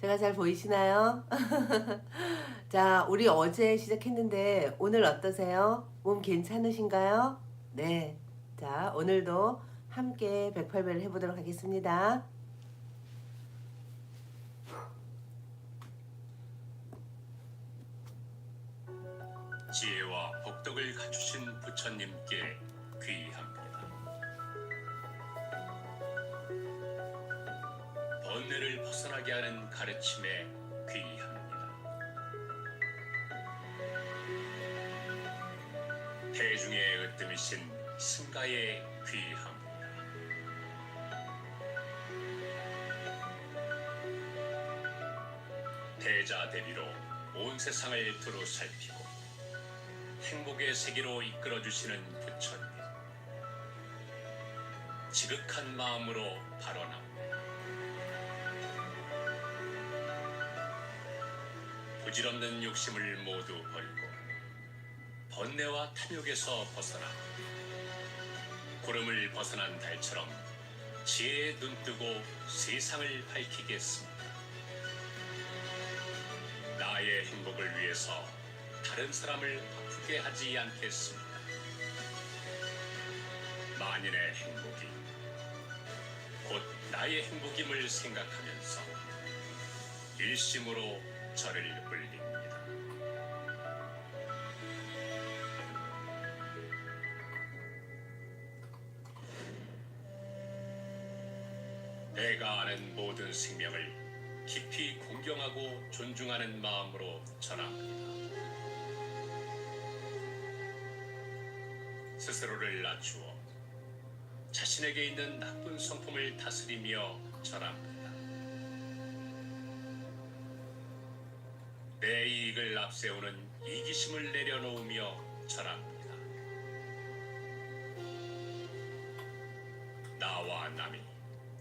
제가 잘 보이시나요? 자, 우리 어제 시작했는데 오늘 어떠세요? 몸 괜찮으신가요? 네. 자, 오늘도 함께 108배를 해보도록 하겠습니다. 지혜와 복덕을 갖추신 부처님께 귀의합니다. 번뇌를 벗어나게 하는 가르침에 귀의합니다. 대중의 으뜸이신 승가에 귀의합니다. 대자 대비로 온 세상을 두루 살피고 행복의 세계로 이끌어주시는 부처님, 지극한 마음으로 발언합니다. 부질없는 욕심을 모두 버리고 번뇌와 탐욕에서 벗어나 구름을 벗어난 달처럼 지혜에 눈뜨고 세상을 밝히겠습니다. 나의 행복을 위해서 다른 사람을 아프게 하지 않겠습니다. 만인의 행복이 곧 나의 행복임을 생각하면서 일심으로 저를 올립니다. 내가 아는 모든 생명을 깊이 공경하고 존중하는 마음으로 전합니다. 스스로를 낮추어 자신에게 있는 나쁜 성품을 다스리며 절합니다. 내 이익을 앞세우는 이기심을 내려놓으며 절합니다. 나와 남이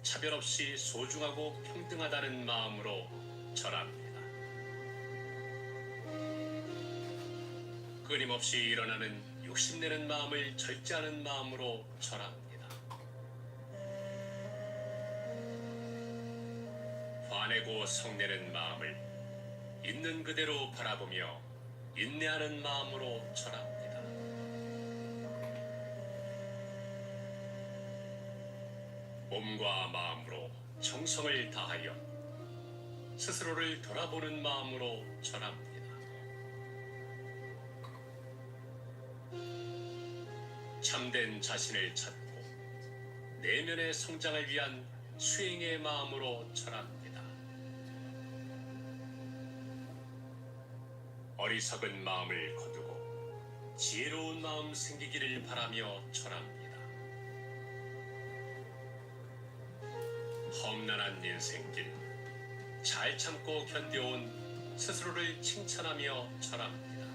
차별 없이 소중하고 평등하다는 마음으로 절합니다. 끊임없이 일어나는 욕심내는 마음을 절제하는 마음으로 절합니다. 화내고 성내는 마음을 있는 그대로 바라보며 인내하는 마음으로 절합니다. 몸과 마음으로 정성을 다하여 스스로를 돌아보는 마음으로 절합니다. 참된 자신을 찾고 내면의 성장을 위한 수행의 마음으로 절합니다. 어리석은 마음을 거두고 지혜로운 마음 생기기를 바라며 절합니다. 험난한 인생길 잘 참고 견뎌온 스스로를 칭찬하며 절합니다.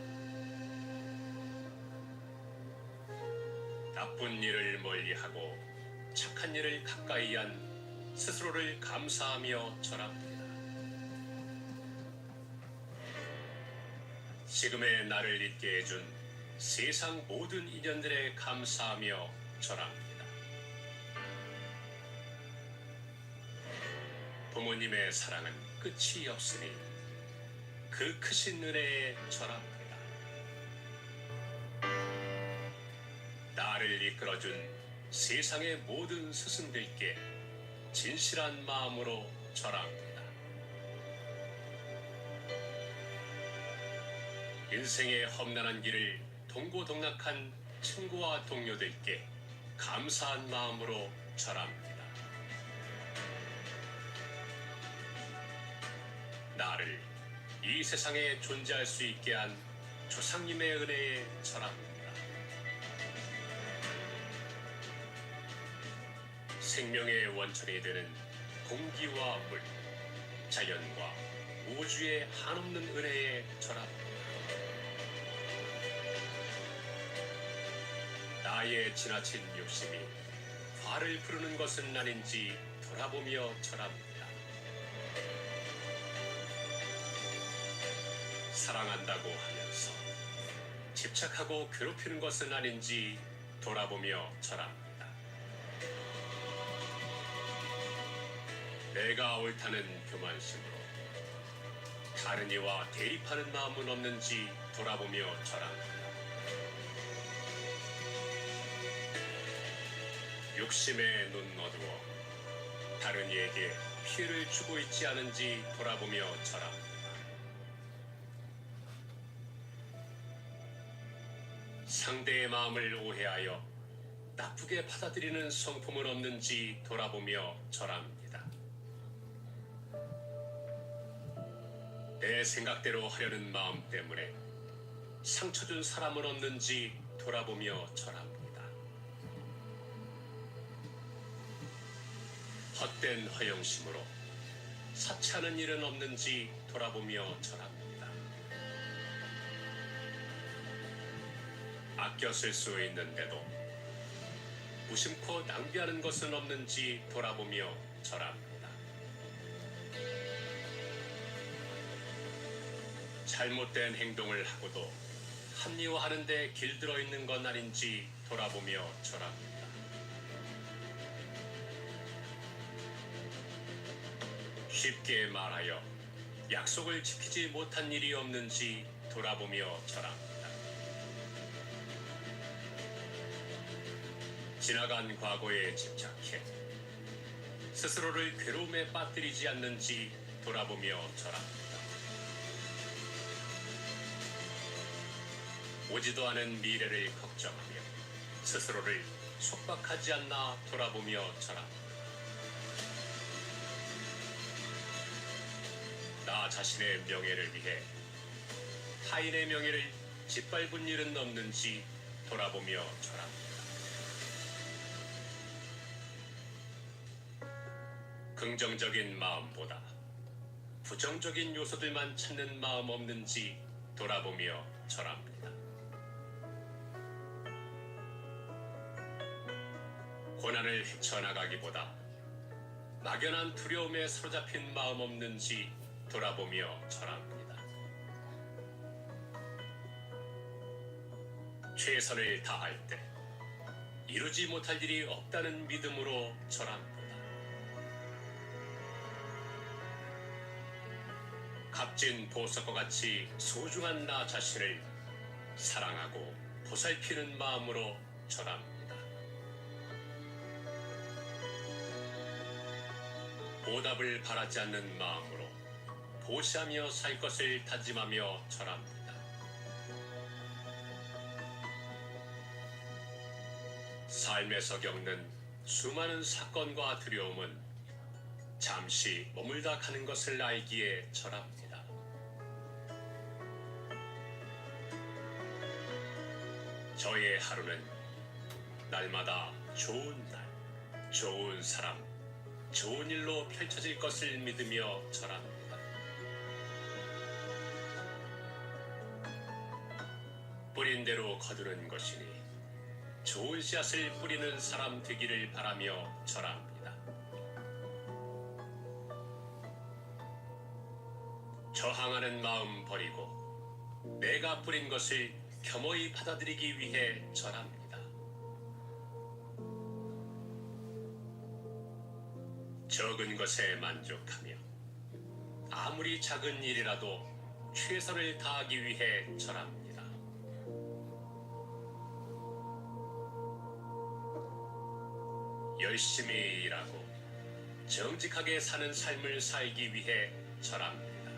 나쁜 일을 멀리하고 착한 일을 가까이 한 스스로를 감사하며 절합니다. 지금의 나를 있게 해준 세상 모든 인연들에 감사하며 절합니다. 부모님의 사랑은 끝이 없으니 그 크신 은혜에 절합니다. 나를 이끌어준 세상의 모든 스승들께 진실한 마음으로 절합니다. 인생의 험난한 길을 동고동락한 친구와 동료들께 감사한 마음으로 절합니다. 나를 이 세상에 존재할 수 있게 한 조상님의 은혜에 절합니다. 생명의 원천이 되는 공기와 물, 자연과 우주의 한없는 은혜에 절합니다. 나의 지나친 욕심이 화를 부르는 것은 아닌지 돌아보며 절합니다. 사랑한다고 하면서 집착하고 괴롭히는 것은 아닌지 돌아보며 절합니다. 내가 옳다는 교만심으로 다른 이와 대립하는 마음은 없는지 돌아보며 절합니다. 욕심에 눈 어두워 다른 이에게 피해를 주고 있지 않은지 돌아보며 절합니다. 상대의 마음을 오해하여 나쁘게 받아들이는 성품은 없는지 돌아보며 절합니다. 내 생각대로 하려는 마음 때문에 상처 준 사람은 없는지 돌아보며 절합니다. 헛된 허영심으로 사치하는 일은 없는지 돌아보며 절합니다. 아껴 쓸 수 있는데도 무심코 낭비하는 것은 없는지 돌아보며 절합니다. 잘못된 행동을 하고도 합리화하는 데 길들어 있는 건 아닌지 돌아보며 절합니다. 쉽게 말하여 약속을 지키지 못한 일이 없는지 돌아보며 절합니다. 지나간 과거에 집착해 스스로를 괴로움에 빠뜨리지 않는지 돌아보며 절합니다. 오지도 않은 미래를 걱정하며 스스로를 속박하지 않나 돌아보며 절합니다. 나 자신의 명예를 위해 타인의 명예를 짓밟은 일은 없는지 돌아보며 절합니다. 긍정적인 마음보다 부정적인 요소들만 찾는 마음 없는지 돌아보며 절합니다. 고난을 헤쳐나가기보다 막연한 두려움에 사로잡힌 마음 없는지 돌아보며 절합니다. 최선을 다할 때 이루지 못할 일이 없다는 믿음으로 절합니다. 값진 보석과 같이 소중한 나 자신을 사랑하고 보살피는 마음으로 절합니다. 보답을 바라지 않는 마음으로 보시하며 살 것을 다짐하며 절합니다. 삶에서 겪는 수많은 사건과 두려움은 잠시 머물다 가는 것을 알기에 절합니다. 저의 하루는 날마다 좋은 날, 좋은 사람, 좋은 일로 펼쳐질 것을 믿으며 절합니다. 뿌린 대로 거두는 것이니 좋은 씨앗을 뿌리는 사람 되기를 바라며 절합니다. 저항하는 마음 버리고 내가 뿌린 것을 겸허히 받아들이기 위해 절합니다. 적은 것에 만족하며 아무리 작은 일이라도 최선을 다하기 위해 절합니다. 열심히 일하고 정직하게 사는 삶을 살기 위해 절합니다.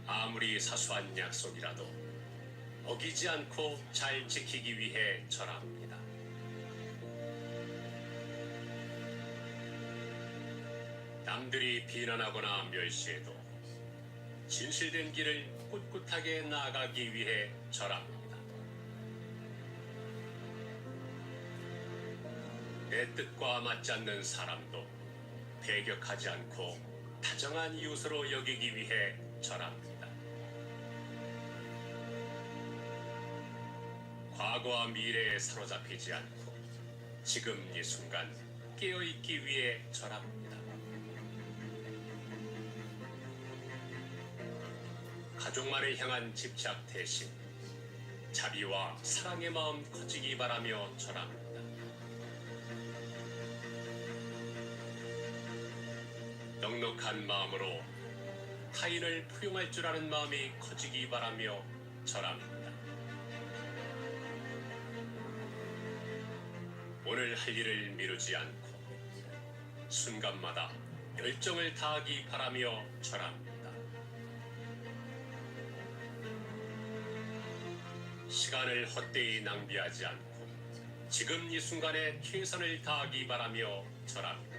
아무리 사소한 약속이라도 어기지 않고 잘 지키기 위해 절합니다. 남들이 비난하거나 멸시해도 진실된 길을 꿋꿋하게 나아가기 위해 절합니다. 내 뜻과 맞지 않는 사람도 배격하지 않고 다정한 이웃으로 여기기 위해 절합니다. 과거와 미래에 사로잡히지 않고 지금 이 순간 깨어있기 위해 절합니다. 가족만을 향한 집착 대신 자비와 사랑의 마음 커지기 바라며 절합니다. 넉넉한 마음으로 타인을 포용할 줄 아는 마음이 커지기 바라며 절합니다. 오늘 할 일을 미루지 않고 순간마다 열정을 다하기 바라며 절합니다. 시간을 헛되이 낭비하지 않고 지금 이 순간에 최선을 다하기 바라며 절합니다.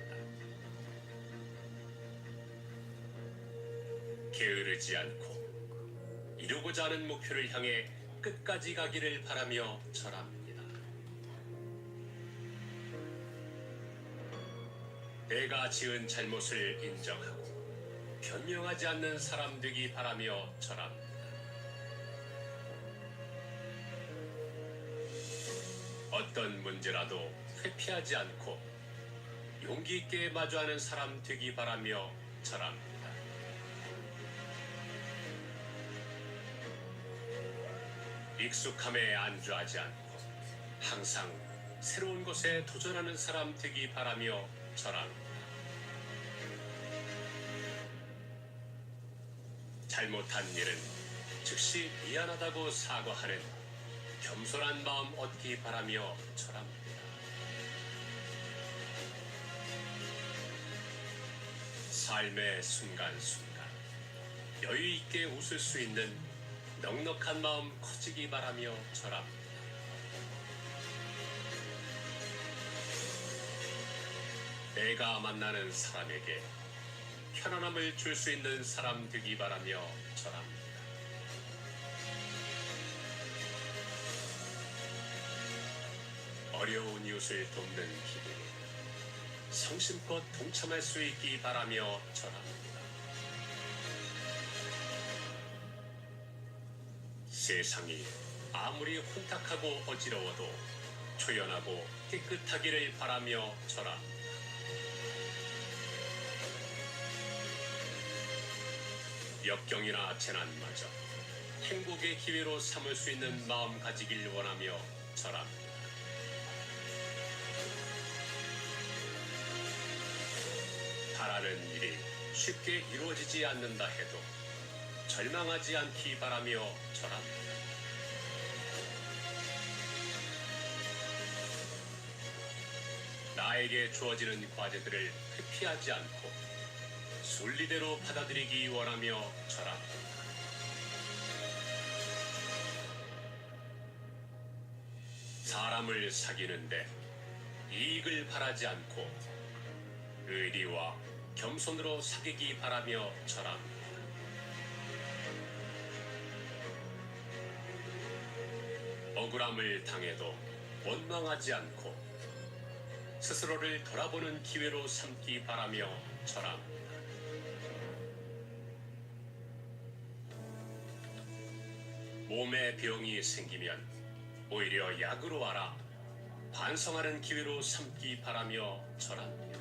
게으르지 않고 이루고자 하는 목표를 향해 끝까지 가기를 바라며 절합니다. 내가 지은 잘못을 인정하고 변명하지 않는 사람 되기 바라며 절합니다. 어떤 문제라도 회피하지 않고 용기 있게 마주하는 사람 되기 바라며 절합니다. 익숙함에 안주하지 않고 항상 새로운 것에 도전하는 사람 되기 바라며 절합니다. 잘못한 일은 즉시 미안하다고 사과하는 겸손한 마음 얻기 바라며 절합니다. 삶의 순간순간 여유 있게 웃을 수 있는 넉넉한 마음 커지기 바라며 절합니다. 내가 만나는 사람에게 편안함을 줄 수 있는 사람 되기 바라며 절합니다. 어려운 이웃을 돕는 기분에 성심껏 동참할 수 있기 바라며 절합니다. 세상이 아무리 혼탁하고 어지러워도 초연하고 깨끗하기를 바라며 절합니다. 역경이나 재난마저 행복의 기회로 삼을 수 있는 마음 가지길 원하며 절합니다. 바라는 일이 쉽게 이루어지지 않는다 해도 절망하지 않기 바라며 절합니다. 나에게 주어지는 과제들을 회피하지 않고 순리대로 받아들이기 원하며 절합니다. 사람을 사귀는데 이익을 바라지 않고 의리와 겸손으로 사귀기 바라며 절합니다. 억울함을 당해도 원망하지 않고 스스로를 돌아보는 기회로 삼기 바라며 절합니다. 몸에 병이 생기면 오히려 약으로 알아 반성하는 기회로 삼기 바라며 절합니다.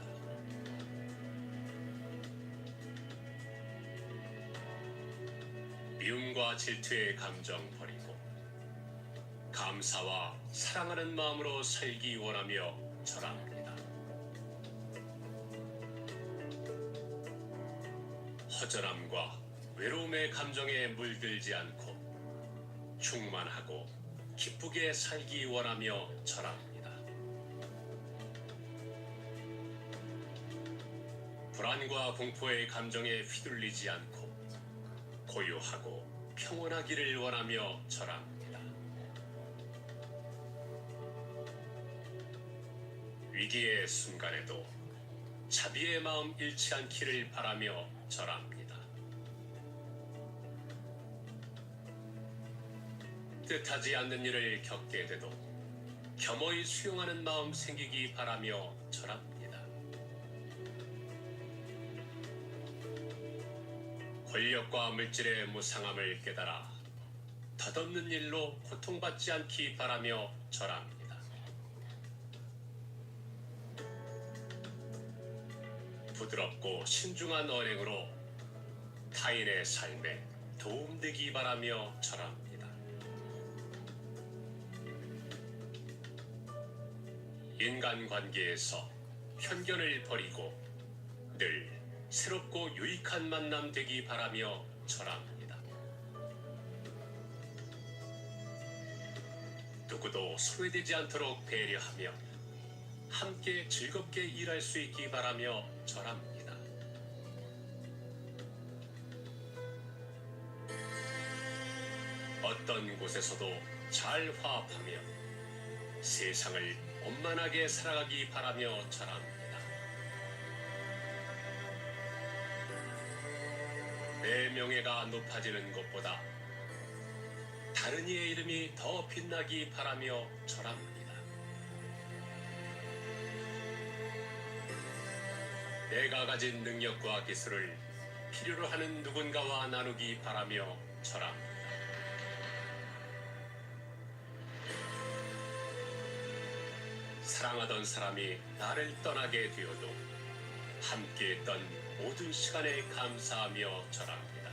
미움과 질투의 감정 버리고 감사와 사랑하는 마음으로 살기 원하며 절합니다. 허전함과 외로움의 감정에 물들지 않고 충만하고 기쁘게 살기 원하며 절합니다. 불안과 공포의 감정에 휘둘리지 않고 고요하고 평온하기를 원하며 절합니다. 위기의 순간에도 자비의 마음 잃지 않기를 바라며 절합니다. 뜻하지 않는 일을 겪게 돼도 겸허히 수용하는 마음 생기기 바라며 절합니다. 권력과 물질의 무상함을 깨달아 덧없는 일로 고통받지 않기 바라며 절합니다. 부드럽고 신중한 언행으로 타인의 삶에 도움되기 바라며 절합니다. 인간관계에서 편견을 버리고 늘 새롭고 유익한 만남 되기 바라며 절합니다. 누구도 소외되지 않도록 배려하며 함께 즐겁게 일할 수 있기 바라며 절합니다. 어떤 곳에서도 잘 화합하며 세상을 원만하게 살아가기 바라며 절합니다. 내 명예가 높아지는 것보다 다른 이의 이름이 더 빛나기 바라며 절합니다. 내가 가진 능력과 기술을 필요로 하는 누군가와 나누기 바라며 절합니다. 사랑하던 사람이 나를 떠나게 되어도 함께했던 모든 시간에 감사하며 절합니다.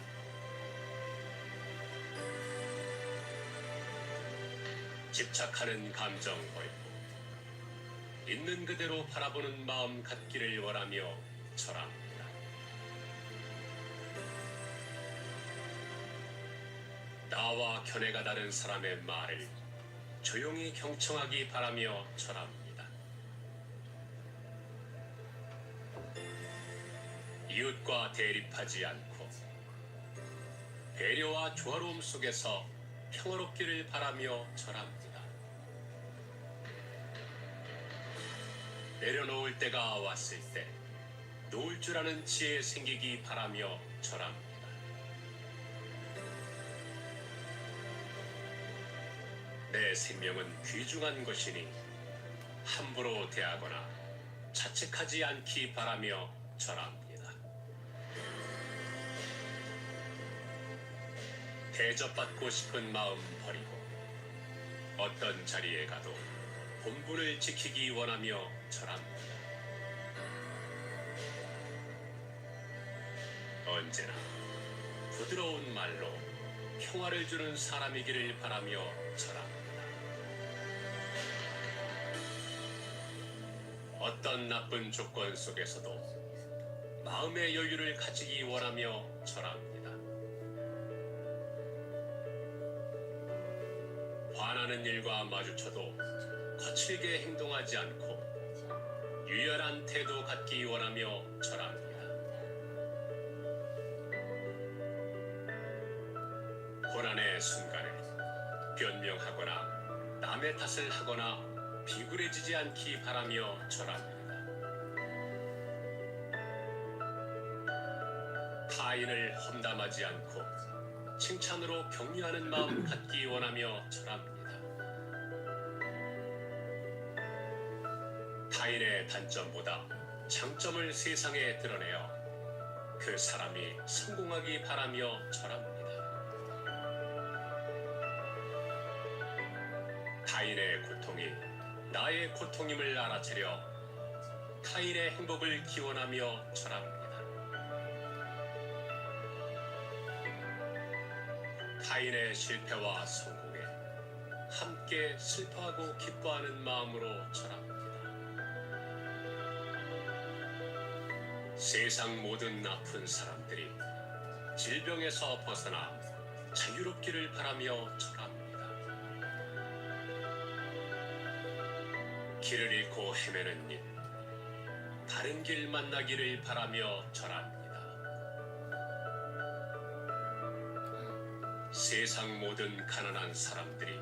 집착하는 감정 버리고 있는 그대로 바라보는 마음 갖기를 원하며 절합니다. 나와 견해가 다른 사람의 말을 조용히 경청하기 바라며 절합니다. 이웃과 대립하지 않고 배려와 조화로움 속에서 평화롭기를 바라며 절합니다. 내려놓을 때가 왔을 때 놓을 줄 아는 지혜 생기기 바라며 절합니다. 내 생명은 귀중한 것이니 함부로 대하거나 자책하지 않기 바라며 절합니다. 대접받고 싶은 마음 버리고 어떤 자리에 가도 본분을 지키기 원하며 절합니다. 언제나 부드러운 말로 평화를 주는 사람이기를 바라며 절합니다. 어떤 나쁜 조건 속에서도 마음의 여유를 가지기 원하며 절합니다. 화나는 일과 마주쳐도 거칠게 행동하지 않고 유연한 태도 갖기 원하며 절합니다. 고난의 순간에 변명하거나 남의 탓을 하거나 비굴해지지 않기 바라며 절합니다. 타인을 험담하지 않고 칭찬으로 격려하는 마음 갖기 원하며 절합니다. 타인의 단점보다 장점을 세상에 드러내어 그 사람이 성공하기 바라며 절합니다. 타인의 고통이 나의 고통임을 알아차려 타인의 행복을 기원하며 절합니다. 타인의 실패와 성공에 함께 슬퍼하고 기뻐하는 마음으로 절합니다. 세상 모든 아픈 사람들이 질병에서 벗어나 자유롭기를 바라며 절합니다. 길을 잃고 헤매는 일, 다른 길 만나기를 바라며 절합니다. 세상 모든 가난한 사람들이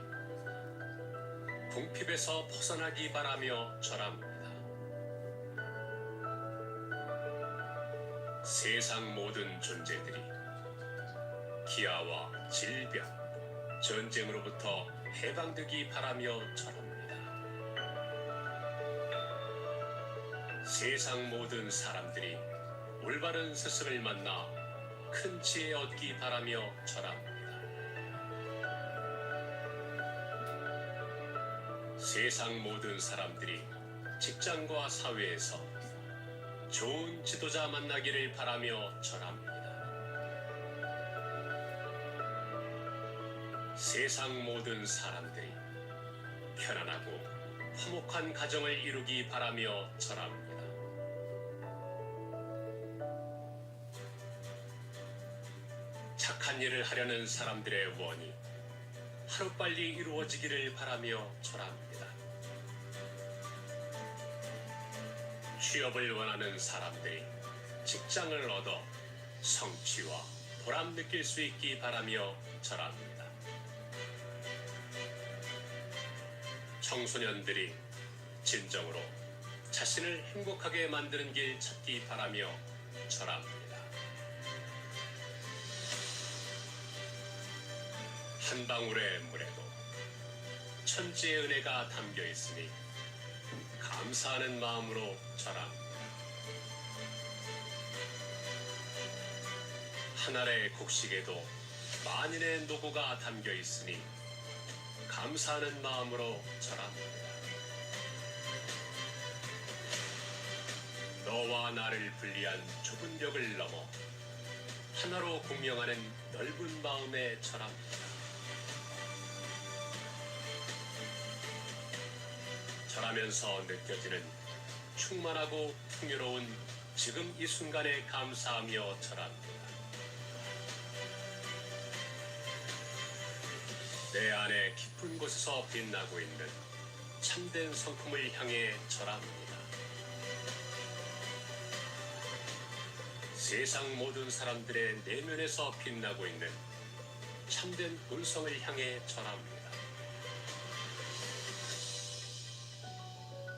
궁핍에서 벗어나기 바라며 절합니다. 세상 모든 존재들이 기아와 질병, 전쟁으로부터 해방되기 바라며 절합니다. 세상 모든 사람들이 올바른 스승을 만나 큰 지혜 얻기 바라며 절합니다. 세상 모든 사람들이 직장과 사회에서 좋은 지도자 만나기를 바라며 절합니다. 세상 모든 사람들이 편안하고 화목한 가정을 이루기 바라며 절합니다. 착한 일을 하려는 사람들의 원이 하루빨리 이루어지기를 바라며 절합니다. 취업을 원하는 사람들이 직장을 얻어 성취와 보람 느낄 수 있기 바라며 절합니다. 청소년들이 진정으로 자신을 행복하게 만드는 길 찾기 바라며 절합니다. 한 방울의 물에도 천지의 은혜가 담겨 있으니 감사하는 마음으로 절합니다. 한 알의 곡식에도 만인의 노고가 담겨 있으니 감사하는 마음으로 절합니다. 너와 나를 분리한 좁은 벽을 넘어 하나로 공명하는 넓은 마음에 절합니다. 절하면서 느껴지는 충만하고 풍요로운 지금 이 순간에 감사하며 절합니다. 내 안에 깊은 곳에서 빛나고 있는 참된 성품을 향해 절합니다. 세상 모든 사람들의 내면에서 빛나고 있는 참된 본성을 향해 절합니다.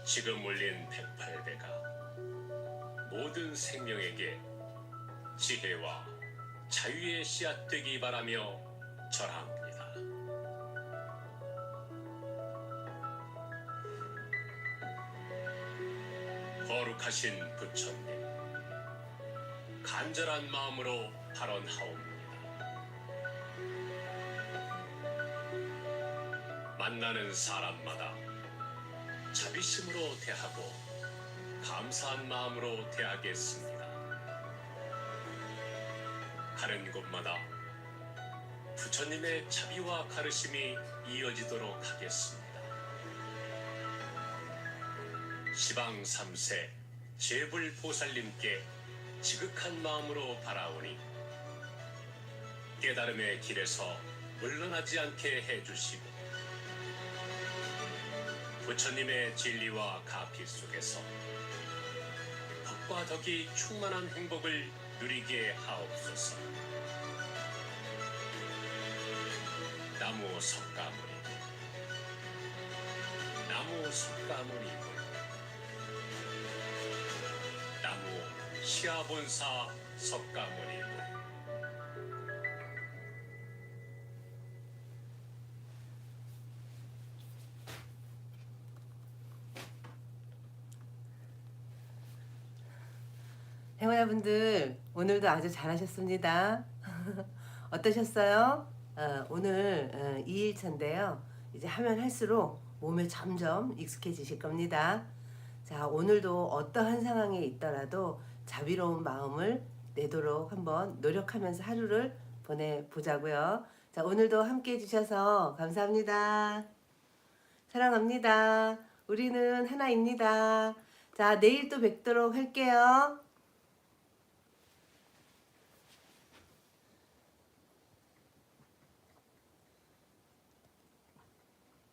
지금 울린 108배가 모든 생명에게 지혜와 자유의 씨앗 되기 바라며 절합니다. 거룩하신 부처님, 간절한 마음으로 발언하옵니다. 만나는 사람마다 자비심으로 대하고 감사한 마음으로 대하겠습니다. 가는 곳마다 부처님의 자비와 가르침이 이어지도록 하겠습니다. 시방 3세 제불보살님께 지극한 마음으로 바라오니 깨달음의 길에서 물러나지 않게 해주시고 부처님의 진리와 가피 속에서 덕과 덕이 충만한 행복을 누리게 하옵소서. 나무 석가모니, 나무 석가모니, 나무 시아본사 석가모니. 행원아분들 오늘도 아주 잘하셨습니다. 어떠셨어요? 오늘 2일차인데요. 이제 하면 할수록 몸에 점점 익숙해지실 겁니다. 자, 오늘도 어떠한 상황에 있더라도 자비로운 마음을 내도록 한번 노력하면서 하루를 보내보자고요. 자, 오늘도 함께 해주셔서 감사합니다. 사랑합니다. 우리는 하나입니다. 자, 내일 또 뵙도록 할게요.